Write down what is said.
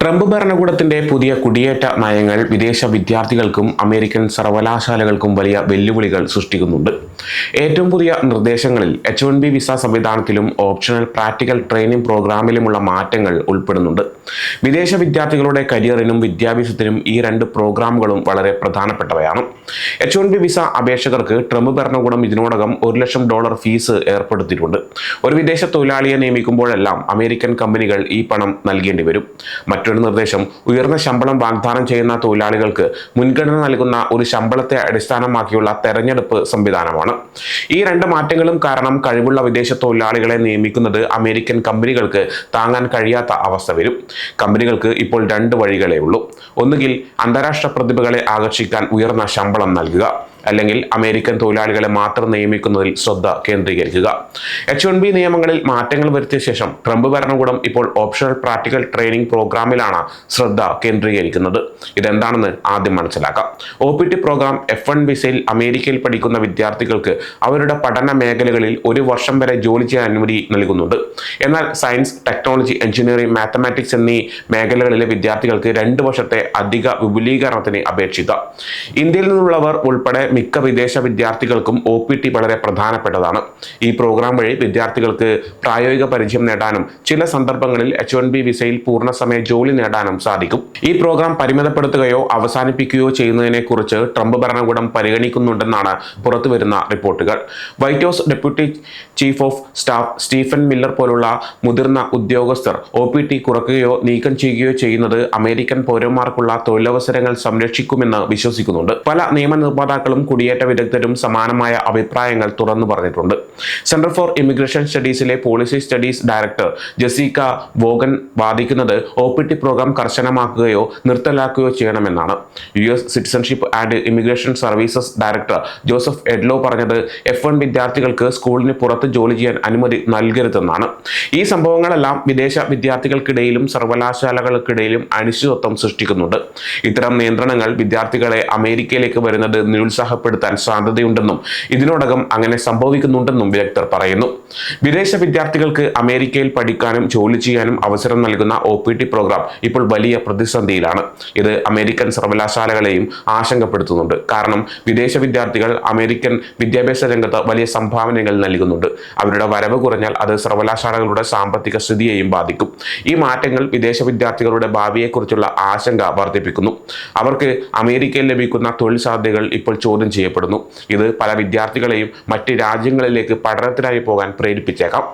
Trump ഭരണകൂടത്തിന്റെ പുതിയ കുടിയേറ്റ നയങ്ങൾ വിദേശ വിദ്യാർത്ഥികൾക്കും അമേരിക്കൻ സർവകലാശാലകൾക്കും വലിയ വെല്ലുവിളികൾ സൃഷ്ടിക്കുന്നുണ്ട്. ഏറ്റവും പുതിയ നിർദ്ദേശങ്ങളിൽ H-1B വിസ സംവിധാനത്തിലും ഓപ്ഷണൽ പ്രാക്ടിക്കൽ ട്രെയിനിംഗ് പ്രോഗ്രാമിലുമുള്ള മാറ്റങ്ങൾ ഉൾപ്പെടുന്നുണ്ട്. വിദേശ വിദ്യാർത്ഥികളുടെ കരിയറിനും വിദ്യാഭ്യാസത്തിനും ഈ രണ്ട് പ്രോഗ്രാമുകളും വളരെ പ്രധാനപ്പെട്ടവയാണ്. H-1B വിസ അപേക്ഷകർക്ക് ട്രംപ് ഭരണകൂടം ഇതിനോടകം $1,00,000 ഫീസ് ഏർപ്പെടുത്തിയിട്ടുണ്ട്. ഒരു വിദേശ തൊഴിലാളിയെ നിയമിക്കുമ്പോഴെല്ലാം അമേരിക്കൻ കമ്പനികൾ ഈ പണം നൽകേണ്ടി വരും. മറ്റൊരു നിർദ്ദേശം ഉയർന്ന ശമ്പളം വാഗ്ദാനം ചെയ്യുന്ന തൊഴിലാളികൾക്ക് മുൻഗണന നൽകുന്ന ഒരു ശമ്പളത്തെ അടിസ്ഥാനമാക്കിയുള്ള തെരഞ്ഞെടുപ്പ് സംവിധാനമാണ്. ഈ രണ്ട് മാറ്റങ്ങളും കാരണം കഴിവുള്ള വിദേശ തൊഴിലാളികളെ നിയമിക്കുന്നത് അമേരിക്കൻ കമ്പനികൾക്ക് താങ്ങാൻ കഴിയാത്ത അവസ്ഥ വരും. കമ്പനികൾക്ക് ഇപ്പോൾ രണ്ട് വഴികളേ ഉള്ളൂ. ഒന്നുകിൽ അന്താരാഷ്ട്ര പ്രതിഭകളെ ആകർഷിക്കാൻ ഉയർന്ന ശമ്പളം നൽകുക, അല്ലെങ്കിൽ അമേരിക്കൻ തൊഴിലാളികളെ മാത്രം നിയമിക്കുന്നതിൽ ശ്രദ്ധ കേന്ദ്രീകരിക്കുക. H-1B നിയമങ്ങളിൽ മാറ്റങ്ങൾ വരുത്തിയ ശേഷം ട്രംപ് ഭരണകൂടം ഇപ്പോൾ ഓപ്ഷണൽ പ്രാക്ടിക്കൽ ട്രെയിനിംഗ് പ്രോഗ്രാമിലാണ് ശ്രദ്ധ കേന്ദ്രീകരിക്കുന്നത്. ഇതെന്താണെന്ന് ആദ്യം മനസ്സിലാക്കാം. OPT പ്രോഗ്രാം F1 വിസയിൽ അമേരിക്കയിൽ പഠിക്കുന്ന വിദ്യാർത്ഥികൾക്ക് അവരുടെ പഠന മേഖലകളിൽ 1 വർഷം വരെ ജോലി ചെയ്യാൻ അനുമതി നൽകുന്നുണ്ട്. എന്നാൽ സയൻസ്, ടെക്നോളജി, എഞ്ചിനീയറിംഗ്, മാത്തമാറ്റിക്സ് എന്നീ മേഖലകളിലെ വിദ്യാർത്ഥികൾക്ക് 2 വർഷത്തെ അധിക വിപുലീകരണത്തിന് അപേക്ഷിക്കാം. ഇന്ത്യയിൽ നിന്നുള്ളവർ ഉൾപ്പെടെ മിക്ക വിദേശ വിദ്യാർത്ഥികൾക്കും OPT വളരെ പ്രധാനപ്പെട്ടതാണ്. ഈ പ്രോഗ്രാം വഴി വിദ്യാർത്ഥികൾക്ക് പ്രായോഗിക പരിചയം നേടാനും ചില സന്ദർഭങ്ങളിൽ H-1B വിസയിൽ പൂർണ്ണസമയ ജോലി നേടാനും സാധിക്കും. ഈ പ്രോഗ്രാം പരിമിതപ്പെടുത്തുകയോ അവസാനിപ്പിക്കുകയോ ചെയ്യുന്നതിനെ കുറിച്ച് ട്രംപ് ഭരണകൂടം പരിഗണിക്കുന്നുണ്ടെന്നാണ് പുറത്തുവരുന്ന റിപ്പോർട്ടുകൾ. White house deputy chief of staff Stephen Miller പോലുള്ള മുതിർന്ന ഉദ്യോഗസ്ഥർ OPT കുറയ്ക്കുകയോ നീക്കം ചെയ്യുകയോ ചെയ്യുന്നത് അമേരിക്കൻ പൗരന്മാർക്കുള്ള തൊഴിലവസരങ്ങൾ സംരക്ഷിക്കുമെന്ന് വിശ്വസിക്കുന്നുണ്ട്. പല നിയമനിർമ്മാതാക്കളും കുടിയേറ്റ വിദഗ്ധരും സമാനമായ അഭിപ്രായങ്ങൾ തുറന്നു പറഞ്ഞിട്ടുണ്ട്. സെന്റർ ഫോർ ഇമിഗ്രേഷൻ സ്റ്റഡീസിലെ policy studies director Jessica Vaughan വാദിക്കുന്നത് OPT പ്രോഗ്രാം കർശനമാക്കുകയോ നിർത്തലാക്കുകയോ ചെയ്യണമെന്നാണ്. US citizenship and immigration services director Joseph Edlow പറഞ്ഞത് F1 വിദ്യാർത്ഥികൾക്ക് സ്കൂളിന് പുറത്ത് ജോലി ചെയ്യാൻ അനുമതി നൽകരുതെന്നാണ്. ഈ സംഭവങ്ങളെല്ലാം വിദേശ വിദ്യാർത്ഥികൾക്കിടയിലും സർവകലാശാലകൾക്കിടയിലും അനിശ്ചിതത്വം സൃഷ്ടിക്കുന്നുണ്ട്. ഇത്തരം നിയന്ത്രണങ്ങൾ വിദ്യാർത്ഥികളെ അമേരിക്കയിലേക്ക് വരുന്നത് നിരുത്സാഹപ്പെടുത്താൻ സാധ്യതയുണ്ടെന്നും ഇതിനോടകം അങ്ങനെ സംഭവിക്കുന്നുണ്ടെന്നും വിദഗ്ധർ പറയുന്നു. വിദേശ വിദ്യാർത്ഥികൾക്ക് അമേരിക്കയിൽ പഠിക്കാനും ജോലി ചെയ്യാനും അവസരം നൽകുന്ന OPT പ്രോഗ്രാം ഇപ്പോൾ വലിയ പ്രതിസന്ധിയിലാണ്. ഇത് അമേരിക്കൻ സർവകലാശാലകളെയും ആശങ്കപ്പെടുത്തുന്നുണ്ട്. കാരണം വിദേശ വിദ്യാർത്ഥികൾ അമേരിക്കൻ വിദ്യാഭ്യാസ രംഗത്ത് വലിയ സംഭാവനകൾ നൽകുന്നുണ്ട്. അവരുടെ വരവ് കുറഞ്ഞാൽ അത് സർവകലാശാലകളുടെ സാമ്പത്തിക സ്ഥിതിയെയും ബാധിക്കും. ഈ മാറ്റങ്ങൾ വിദേശ വിദ്യാർത്ഥികളുടെ ഭാവിയെക്കുറിച്ചുള്ള ആശങ്ക വർദ്ധിപ്പിക്കുന്നു. അവർക്ക് അമേരിക്കയിൽ ലഭിക്കുന്ന തൊഴിൽ സാധ്യതകൾ ഇപ്പോൾ ചോദ്യം ചെയ്യപ്പെടുന്നു. ഇത് പല വിദ്യാർത്ഥികളെയും മറ്റ് രാജ്യങ്ങളിലേക്ക് പഠനത്തിനായി പോകാൻ പ്രേരിപ്പിച്ചേക്കാം.